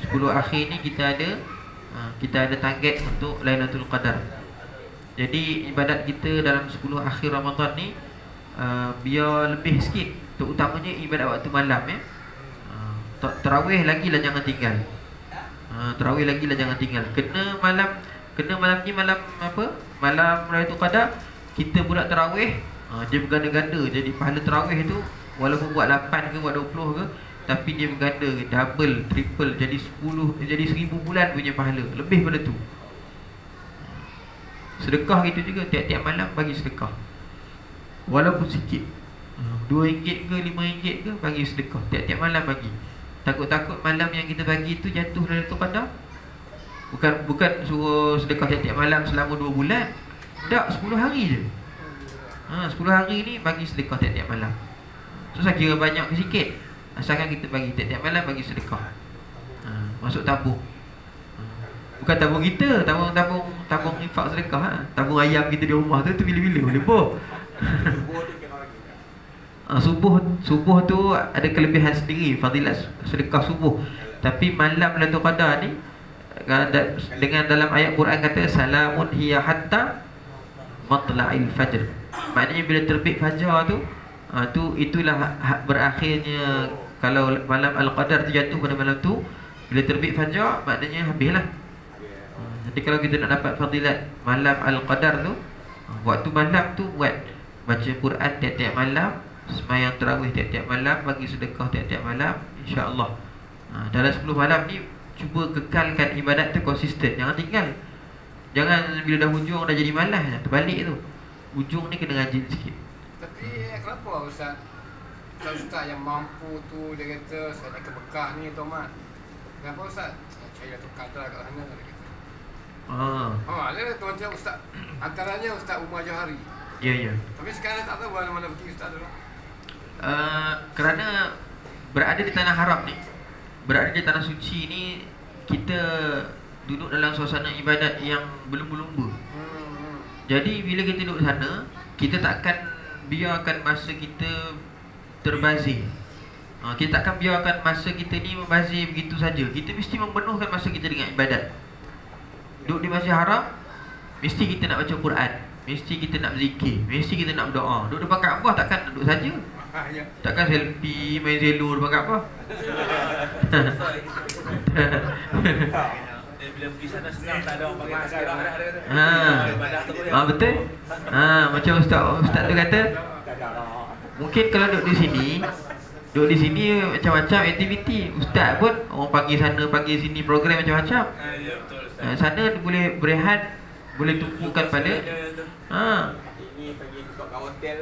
10 akhir ni kita ada target untuk Lailatul Qadar. Jadi ibadat kita dalam 10 akhir Ramadan ni biar lebih sikit, terutamanya ibadat waktu malam ya. Tarawih lagi lah jangan tinggal. Tarawih lagi lah jangan tinggal. Kena malam ni malam apa? Malam Lailatul Qadar kita pula tarawih, dia berganda-ganda. Jadi pahala tarawih tu walaupun buat 8 ke buat 20 ke, tapi dia berganda, double, triple, jadi 1000 bulan punya pahala, lebih pada tu. Sedekah gitu juga, tiap-tiap malam bagi sedekah. Walaupun sikit, RM2 ke RM5 ke, bagi sedekah, tiap-tiap malam bagi. Takut-takut malam yang kita bagi tu jatuh Lailatul Qadar. Bukan suruh sedekah tiap-tiap malam selama 2 bulan. Tak, 10 hari je. 10 hari ni bagi sedekah tiap-tiap malam. So saya kira banyak ke sikit, asalkan kita bagi tiap-tiap malam bagi sedekah. Masuk tabung. Bukan tabung kita, tabung infak sedekah. Tabung ayam kita di rumah tu bila-bila boleh pun. Subuh tu ada kelebihan sendiri, fadilat sedekah subuh. Tapi malam Lailatul Qadar ni dengan dalam ayat Quran kata salamun hiya hatta matla'il fajr. Maknanya bila terbit fajar tu itulah berakhirnya. Kalau malam Al-Qadar tu jatuh pada malam tu, bila terbit fajar maknanya habislah. Jadi kalau kita nak dapat fadilat malam Al-Qadar tu, waktu malam tu buat baca Quran tiap-tiap malam, sembahyang tarawih tiap-tiap malam, bagi sedekah tiap-tiap malam, insya-Allah. Dalam 10 malam ni cuba kekalkan ibadat tu konsisten, jangan tinggal. Jangan bila dah hujung dah jadi malas, terbalik tu. Hujung ni kena rajin sikit. Tapi kenapa Ustaz yang mampu tu dia kata saya nak ke Mekah ni Tuan Mat. Kenapa Ustaz? Saya dah tukar kat sana dia kata. Dia tuan-tuan Ustaz, antaranya Ustaz Umar Johari. Ya. Tapi sekarang tak tahu mana pergi Ustaz tu. Kerana berada di tanah haram ni, berada di tanah suci ni, kita duduk dalam suasana ibadat yang berlumba-lumba. Jadi bila kita duduk sana, kita takkan biarkan masa kita terbazir. Kita takkan biarkan masa kita ni membazir begitu saja. Kita mesti mempenuhkan masa kita dengan ibadat. Duduk di Masjid Haram, mesti kita nak baca Quran, mesti kita nak berzikir, mesti kita nak berdoa. Duduk depan Kaabah takkan duduk saja. Takkan selfie, main Zelo depan Kaabah. Bila pergi sana senang, tak ada orang panggil sekarang dah. Betul. Macam ustaz tu kata, mungkin kalau duduk di sini macam-macam aktiviti. Ustaz pun orang panggil sana, panggil sini, program macam-macam. Ya betul. Sana boleh berehat, boleh tumpukan pada Ini pergi buka kat hotel.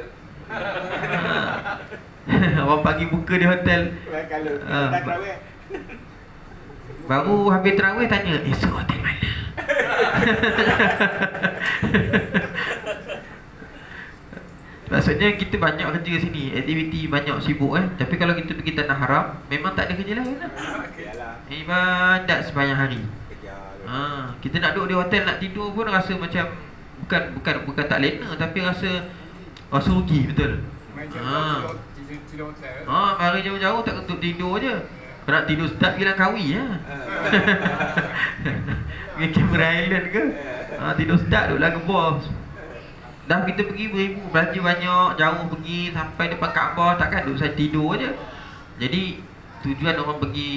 orang pagi buka di hotel. Kalau dah tarawih. Baru habis tarawih tanya, esok hotel mana? Maksudnya kita banyak kerja sini, aktiviti banyak sibuk Tapi kalau kita pergi tanah haram, memang tak ada kerja lain lah. Ibadat sepanjang hari. Kita nak duduk di hotel, nak tidur pun rasa macam bukan tak lena, tapi rasa rugi betul. Meja tidur hotel. Mari jauh-jauh tak untuk tidur je. Nak tidur start bilang kawi ya. Pergi Cameron Island ke? Tidur start duduk lah ke bos. Dah kita pergi beribu, belanja banyak, jauh pergi sampai depan Kaabah, takkan duduk saya tidur je. Jadi tujuan orang pergi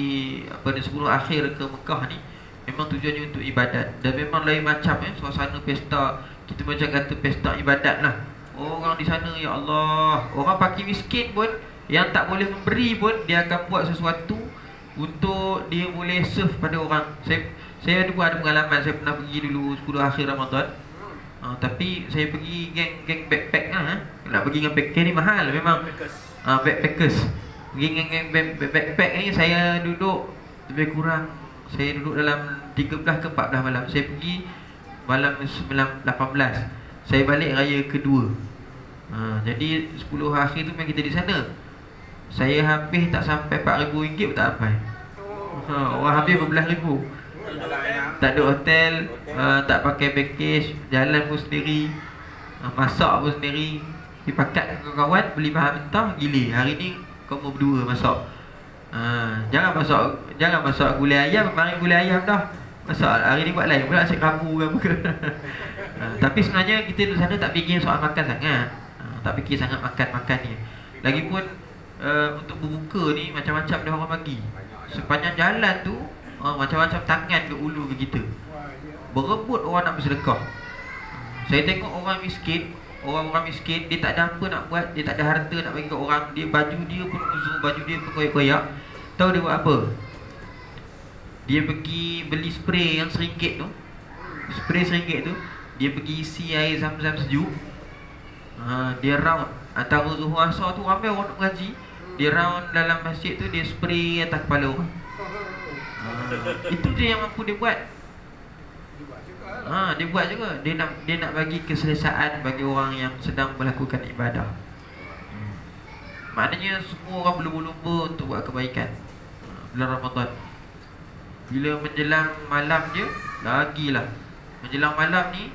pada sebelum akhir ke Mekah ni memang tujuannya untuk ibadat. Dan memang lain macam suasana pesta. Kita macam kata pesta ibadat lah. Orang di sana, ya Allah, orang pakai miskin pun, yang tak boleh memberi pun, dia akan buat sesuatu untuk dia boleh serve pada orang. Saya ada buat pengalaman. Saya pernah pergi dulu 10 akhir Ramadan. Tapi saya pergi geng backpack nak pergi dengan backpacker ni mahal memang. Backpackers. Pergi dengan backpack ni saya duduk lebih kurang, saya duduk dalam 13 ke 14 malam. Saya pergi malam 18. Saya balik raya kedua. Jadi 10 hari tu memang kita di sana. Saya habis tak sampai RM4,000 pun tak sampai. Orang habis RM12,000. Tak ada hotel, tak pakai package, jalan pun sendiri, masak pun sendiri. Dipakat dengan kawan, beli bahan mentah, gila. Hari ni kau mau berdua masak. Jangan masak gulai ayam, kemarin gulai ayam dah. Masak hari ni buat lain pula, asyik rabu ke apa ke. Tapi sebenarnya kita di sana tak fikir soal makan sangat. Tak fikir sangat makan ni. Lagipun untuk berbuka ni macam-macam dia orang bagi. Sepanjang jalan tu macam-macam tangan ke ulu ke kita. Berebut orang nak bersedekah. Saya tengok orang miskin, orang-orang miskin, dia tak ada apa nak buat, dia tak ada harta nak bagi ke orang, dia baju dia pun uzur, baju dia pun koyak-koyak. Tahu dia buat apa? Dia pergi beli spray yang RM1 tu. Spray RM1 tu, dia pergi isi air zam-zam sejuk. Dia round antara Zuhur Asar tu ramai orang nak mengaji. Dia round dalam masjid tu, dia spray atas kepala orang. Itu dia yang mampu dia buat. Dia buat juga. Dia nak bagi keselesaan bagi orang yang sedang melakukan ibadah. Maknanya semua orang berlumba-lumba untuk buat kebaikan. Bulan Ramadan. Bila menjelang malam je, lagilah. Menjelang malam ni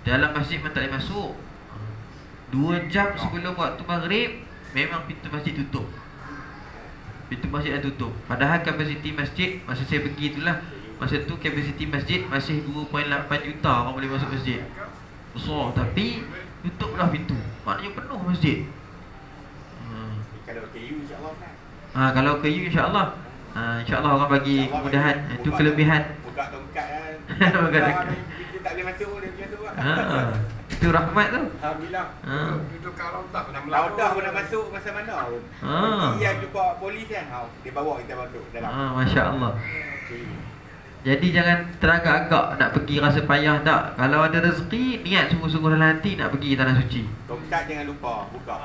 dalam masjid memang tak boleh masuk. 2 jam sebelum waktu maghrib memang pintu masjid tutup. Pintu masjid dah tutup. Padahal kapasiti masjid masa saya pergi itulah, masa tu kapasiti masjid masih 2.8 juta orang boleh masuk masjid. Besar, tapi tutup dah pintu. Maknanya penuh masjid. Kalau KU insya-Allah kan. Kalau KU insya-Allah. Insya-Allah orang bagi kemudahan. Itu kelebihan. Buka tongkat kan. Buka tongkat. Kita tak boleh masuk dia macam tu lah. Itu rahmat tu. Alhamdulillah. Duduk kat Raudah pun nak Kalau dah pun nak masuk masa mana pun. Yang jumpa polis kan. Dia bawa kita masuk dalam. Masya-Allah. Jadi jangan teragak-agak nak pergi rasa payah tak. Kalau ada rezeki, niat sungguh-sungguh dalam hati nak pergi tanah suci. Tongkat jangan lupa buka.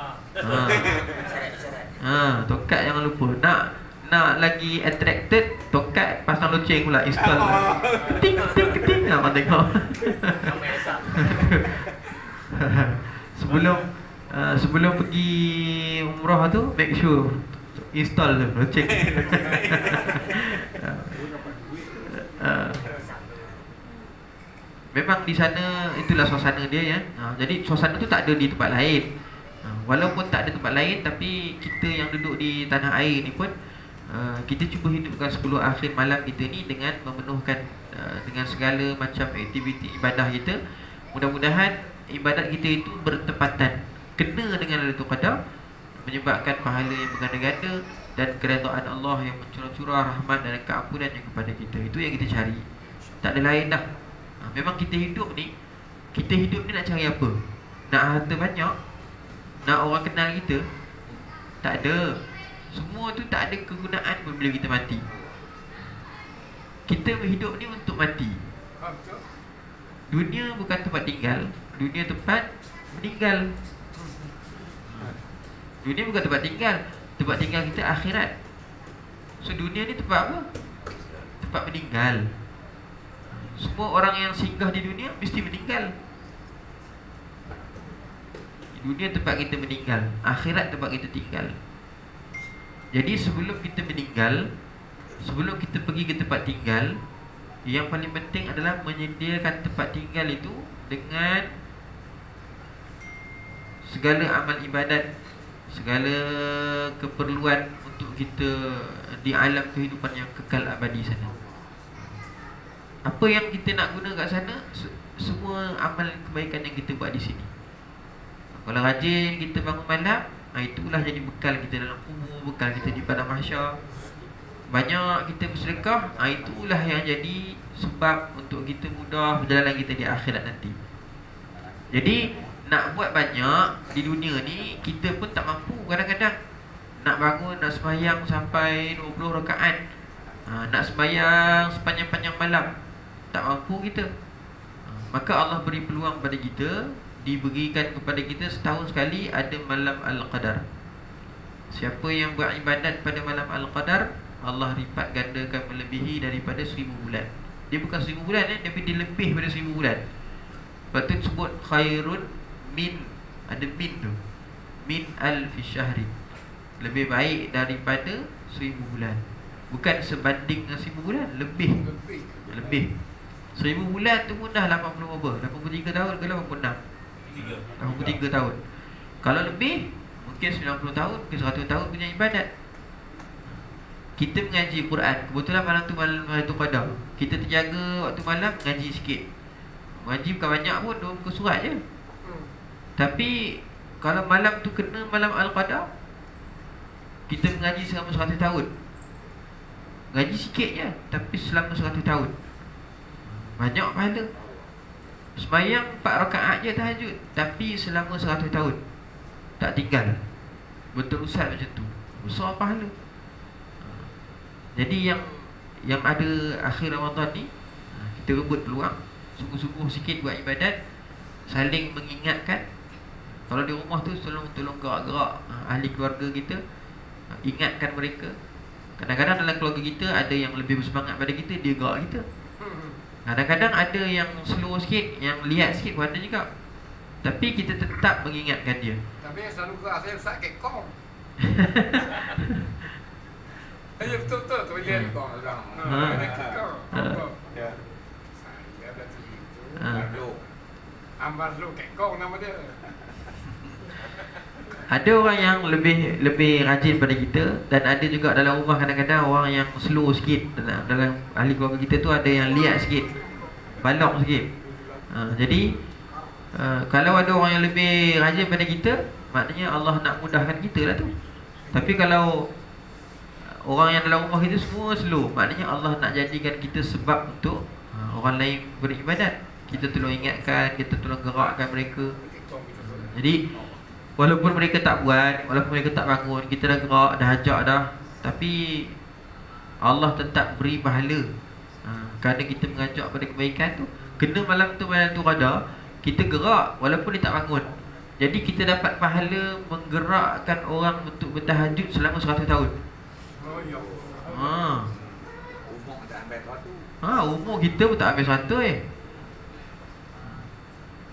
Tongkat jangan lupa. Nak lagi attracted, tongkat pasang loceng pula, install. Keting. Abang tengok. Sebelum pergi umrah tu, make sure install tu loceng. Memang di sana itulah suasana dia ya. Jadi suasana tu tak ada di tempat lain. Walaupun tak ada tempat lain, tapi kita yang duduk di tanah air ni pun kita cuba hidupkan 10 akhir malam kita ni dengan memenuhkan dengan segala macam aktiviti ibadah kita. Mudah-mudahan ibadat kita itu bertepatan, kena dengan Lailatul Qadar, menyebabkan pahala yang berganda-ganda dan keredaan Allah yang mencurah-curah rahmat dan keampunannya kepada kita. Itu yang kita cari. Tak ada lain dah. Memang kita hidup ni nak cari apa? Nak harta banyak? Nak orang kenal kita? Tak ada. Semua tu tak ada kegunaan pun bila kita mati. Kita hidup ni untuk mati. Dunia bukan tempat tinggal, dunia tempat meninggal. Dunia bukan tempat tinggal, tempat tinggal kita akhirat. So dunia ni tempat apa? Tempat meninggal. Semua orang yang singgah di dunia mesti meninggal. Dunia tempat kita meninggal, akhirat tempat kita tinggal. Jadi sebelum kita meninggal, sebelum kita pergi ke tempat tinggal, yang paling penting adalah menyediakan tempat tinggal itu dengan segala amal ibadat, segala keperluan untuk kita di alam kehidupan yang kekal abadi sana. Apa yang kita nak guna kat sana, semua amal kebaikan yang kita buat di sini. Kalau rajin kita bangun malam, itulah jadi bekal kita dalam kubur, bekal kita di padang mahsyar. Banyak kita bersedekah, itulah yang jadi sebab untuk kita mudah perjalanan kita di akhirat nanti. Jadi nak buat banyak di dunia ni, kita pun tak mampu kadang-kadang. Nak bangun, nak sembahyang sampai 20 rakaat, nak sembahyang sepanjang-panjang malam, tak mampu kita. Maka Allah beri peluang pada kita, diberikan kepada kita setahun sekali ada malam Al-Qadar. Siapa yang beribadat pada malam Al-Qadar, Allah lipat gandakan melebihi daripada 1000 bulan. Dia bukan 1000 bulan tapi dia lebih daripada 1000 bulan. Lepas tu sebut khairun min, ada min tu, min alfi syahri, lebih baik daripada 1000 bulan. Bukan sebanding dengan 1000 bulan, lebih. 1000 bulan tu pun dah 80 berapa? 83 tahun ke 86? 83 tahun. Kalau lebih, mungkin 90 tahun ke 100 tahun punya ibadat. Kita mengaji Quran, kebetulan malam tu Qadar, kita terjaga waktu malam mengaji sikit. Mengaji bukan banyak pun, 2 muka surat je. Tapi kalau malam tu kena malam Al-Qadar, kita mengaji selama 100 tahun. Ngaji sikit je, tapi selama 100 tahun. Banyak pahala. Sembayang 4 rakaat je tahajud, tapi selama 100 tahun tak tinggal, berterusan macam tu. Besar pahala. Jadi yang ada akhir Ramadan ni, kita rebut peluang, sungguh-sungguh sikit buat ibadat, saling mengingatkan. Kalau di rumah tu tolong gerak-gerak ahli keluarga kita, ingatkan mereka. Kadang-kadang dalam keluarga kita ada yang lebih bersemangat pada kita, dia gerak kita. Kadang-kadang ada yang slow sikit, yang lihat sikit pun ada juga. Tapi kita tetap mengingatkan dia. Tapi yang selalu gerak saya Ustaz kekong. Ya betul-betul tu lihat kong orang. Ya. Saya berarti itu. Ambar lu kekong nama dia. Ada orang yang lebih rajin pada kita, dan ada juga dalam rumah kadang-kadang orang yang slow sikit. Dalam ahli keluarga kita tu ada yang lihat sikit, balok sikit. Jadi kalau ada orang yang lebih rajin pada kita, maknanya Allah nak mudahkan kita lah tu. Tapi kalau orang yang dalam rumah kita semua slow, maknanya Allah nak jadikan kita sebab untuk orang lain beribadat. Kita tolong ingatkan, kita tolong gerakkan mereka. Jadi walaupun mereka tak buat, walaupun mereka tak bangun, kita dah gerak, dah ajak dah, tapi Allah tetap beri pahala. Kerana kita mengajak pada kebaikan tu. Kena malam tu Qadar, kita gerak walaupun dia tak bangun. Jadi kita dapat pahala menggerakkan orang untuk bertahajud selama 100 tahun. Oh ya. Umur dah ambil satu. Umur kita pun tak habis 100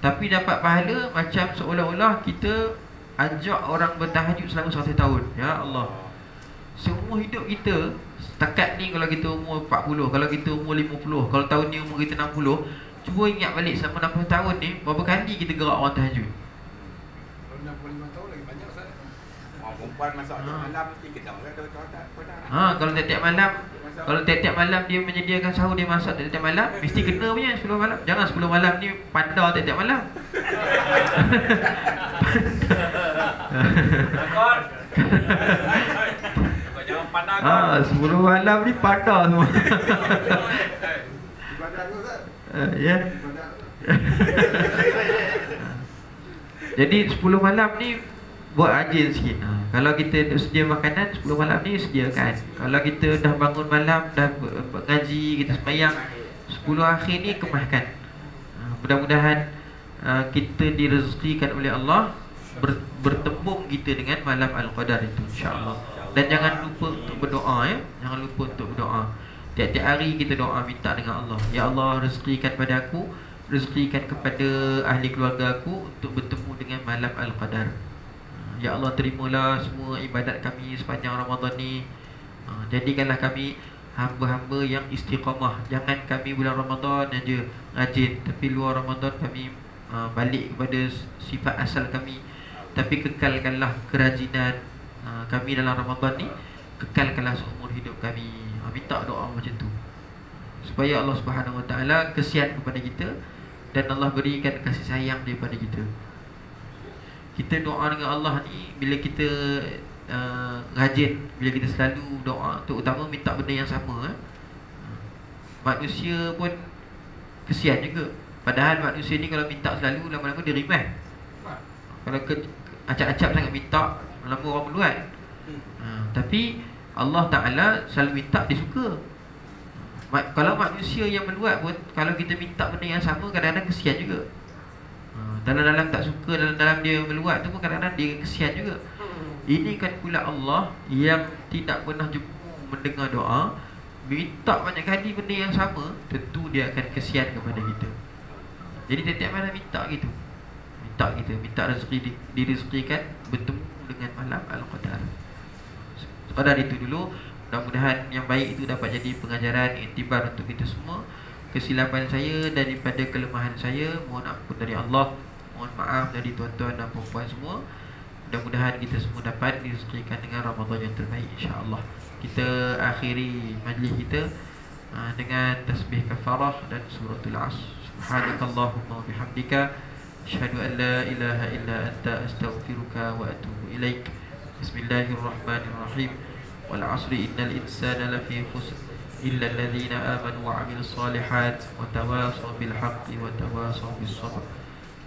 tapi dapat pahala macam seolah-olah kita ajak orang bertahajud selama 100 tahun. Ya Allah. Seumur hidup kita, setakat ni kalau kita umur 40, kalau kita umur 50, kalau tahun ni umur kita 60, cuba ingat balik selama 60 tahun ni, berapa kali kita gerak orang tahajud? Kalau 65 tahun lagi banyak Ustaz. Perempuan masak malam mesti kedang kan Kalau tiap-tiap malam dia menyediakan sahur, dia masak tiap-tiap malam, mesti kena punya 10 malam. Jangan 10 malam ni pandar tiap-tiap malam. Jangan pandang. 10 malam ni pandar semua. Ibadah tu Ustaz. Ya. Jadi 10 malam ni buat rajin sikit. Kalau kita sedia makanan, 10 malam ni sediakan. Kalau kita dah bangun malam, dah ngaji, kita sembahyang, 10 akhir ni kemaskan. Mudah-mudahan kita direzekikan oleh Allah bertembung kita dengan malam Al-Qadar itu, insya-Allah. Dan jangan lupa untuk berdoa, ya. Jangan lupa untuk berdoa. Tiap-tiap hari kita doa minta dengan Allah. Ya Allah, rezekikan pada aku, rezekikan kepada ahli keluarga aku untuk bertemu dengan malam Al-Qadar. Ya Allah, terimalah semua ibadat kami sepanjang Ramadan ni. Jadikanlah kami hamba-hamba yang istiqamah. Jangan kami bulan Ramadan aja rajin, tapi luar Ramadan kami balik kepada sifat asal kami. tapi kekalkanlah kerajinan kami dalam Ramadan ni, kekalkanlah seumur hidup kami. Minta doa macam tu supaya Allah Subhanahu Wa Taala kesian kepada kita dan Allah berikan kasih sayang daripada kita. Kita doa dengan Allah ni bila kita rajin, bila kita selalu doa, terutama minta benda yang sama, manusia pun kesian juga. Padahal manusia ni kalau minta selalu, lama-lama dia rimah. Kalau acap-acap sangat minta, lama orang meluat. Tapi Allah Ta'ala selalu minta, dia suka. Kalau manusia yang meluat pun, kalau kita minta benda yang sama, kadang-kadang kesian juga. Dalam-dalam tak suka, dalam-dalam dia meluat tu pun kadang-kadang dia kesian juga. Ini kan pula Allah yang tidak pernah jemu mendengar doa, minta banyak kali benda yang sama, tentu dia akan kesian kepada kita. Jadi tiap-tiap malam minta gitu, minta rezeki, direzekikan bertemu dengan malam Al-Qadar. Sekadar itu dulu. Mudah-mudahan yang baik itu dapat jadi pengajaran, iktibar untuk kita semua. Kesilapan saya daripada kelemahan saya, mohon ampun dari Allah, mohon maaf dari tuan-tuan dan puan-puan semua. Mudah-mudahan kita semua dapat direzekikan dengan Ramadan yang terbaik, insya-Allah. Kita akhiri majlis kita dengan tasbih kafarah dan suratul Asr. Subhanakallahumma wa bihamdika, asyhadu an la ilaha illa anta, astaghfiruka wa atubu ilaik. Bismillahirrahmanirrahim. Wal 'asri innal insana lafi khusr illa alladhina amanu wa 'amilus solihat wa tawasaw bil haqqi wa tawasaw bis sabr.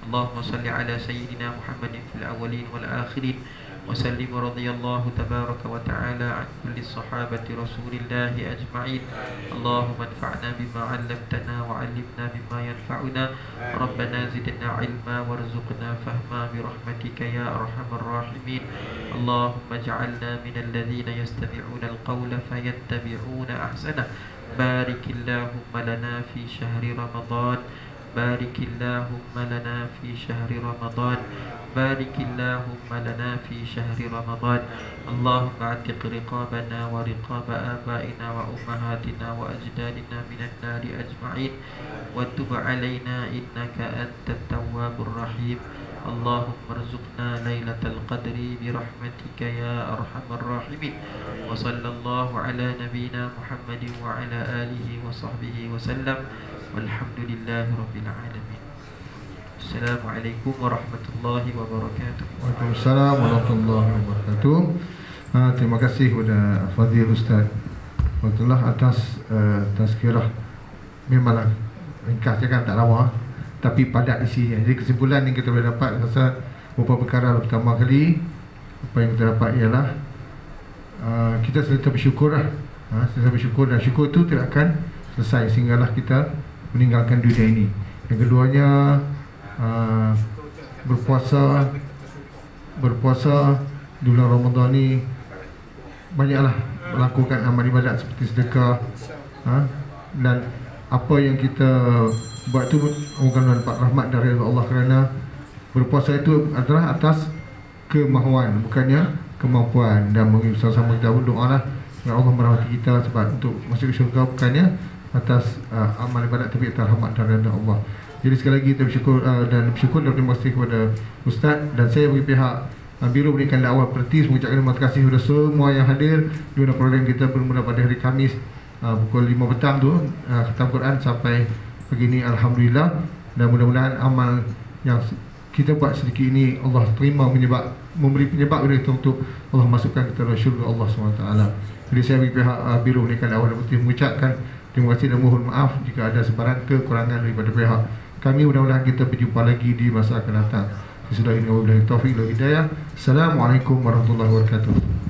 Allahumma salli ala sayyidina Muhammadin fil awwalin wal akhirin wa sallim radhiyallahu tabaraka wa ta'ala an kulli sahabati Rasulillah ajma'in. Allahumma anfa'na bima 'allamtana wa 'allimna bima yanfa'una. Rabbana zidna 'ilma warzuqna fahma bi rahmatika ya arhamar rahimin. Allahumma ij'alna minal ladzina yastami'una al-qawla fayattabi'una ahsana. Barikillahumma lana fi syahri Ramadan. Barikillahumma lana fi syahri Ramadan. Barikillahumma lana fi syahri Ramadan. Allahumma atiq riqabana wa riqaba abaina wa ummahatina wa ajdadina minan nari ajma'in wa tub alaina innaka antat tawwabur rahim. Allahumma arzuqna lailatal qadri bi rahmatika ya arhamar rahimin. Wa sallallahu ala nabiyyina Muhammadin wa ala alihi wa sahbihi wa sallam. Walhamdulillahi rabbil alamin. Assalamualaikum warahmatullahi wabarakatuh. Waalaikumsalam warahmatullahi wabarakatuh. Terima kasih kepada Fadhil Ustaz Fatullah atas tazkirah. Memanglah ringkas je kan, tak lama tapi padat isinya. Jadi kesimpulan yang kita boleh dapat rasa beberapa perkara. Pertama kali apa yang kita dapat ialah kita sentiasa bersyukur lah. Sentiasa bersyukur, dan syukur itu tidak akan selesai sehinggalah kita meninggalkan dunia ini. Yang keduanya berpuasa di bulan Ramadan ni banyaklah melakukan amal ibadat seperti sedekah, dan apa yang kita buat tu akan dapat rahmat dari Allah, kerana berpuasa itu adalah atas kemahuan, bukannya kemampuan. Dan bersama-sama kita berdoa lah agar Allah merahmati kita, sebab untuk masuk ke syurga bukannya atas amal ibadat tapi atas rahmat dari Allah. Jadi sekali lagi kita bersyukur dan terima kasih kepada Ustaz, dan saya bagi pihak Biro Pendidikan Dakwah Pertis mengucapkan terima kasih kepada semua yang hadir di program kita bermula pada hari Khamis pukul 5 petang tu, khatam Quran sampai pagi ni, alhamdulillah. Dan mudah-mudahan amal yang kita buat sedikit ini Allah terima, memberi penyebab kepada kita untuk Allah masukkan kita dalam syurga Allah SWT. Jadi saya bagi pihak Biro Pendidikan Dakwah Pertis mengucapkan terima kasih dan mohon maaf jika ada sebarang kekurangan daripada pihak kami. Mudah-mudahan kita berjumpa lagi di masa akan datang. Sesudah ini, wabillahi taufiq wal hidayah. Assalamualaikum warahmatullahi wabarakatuh.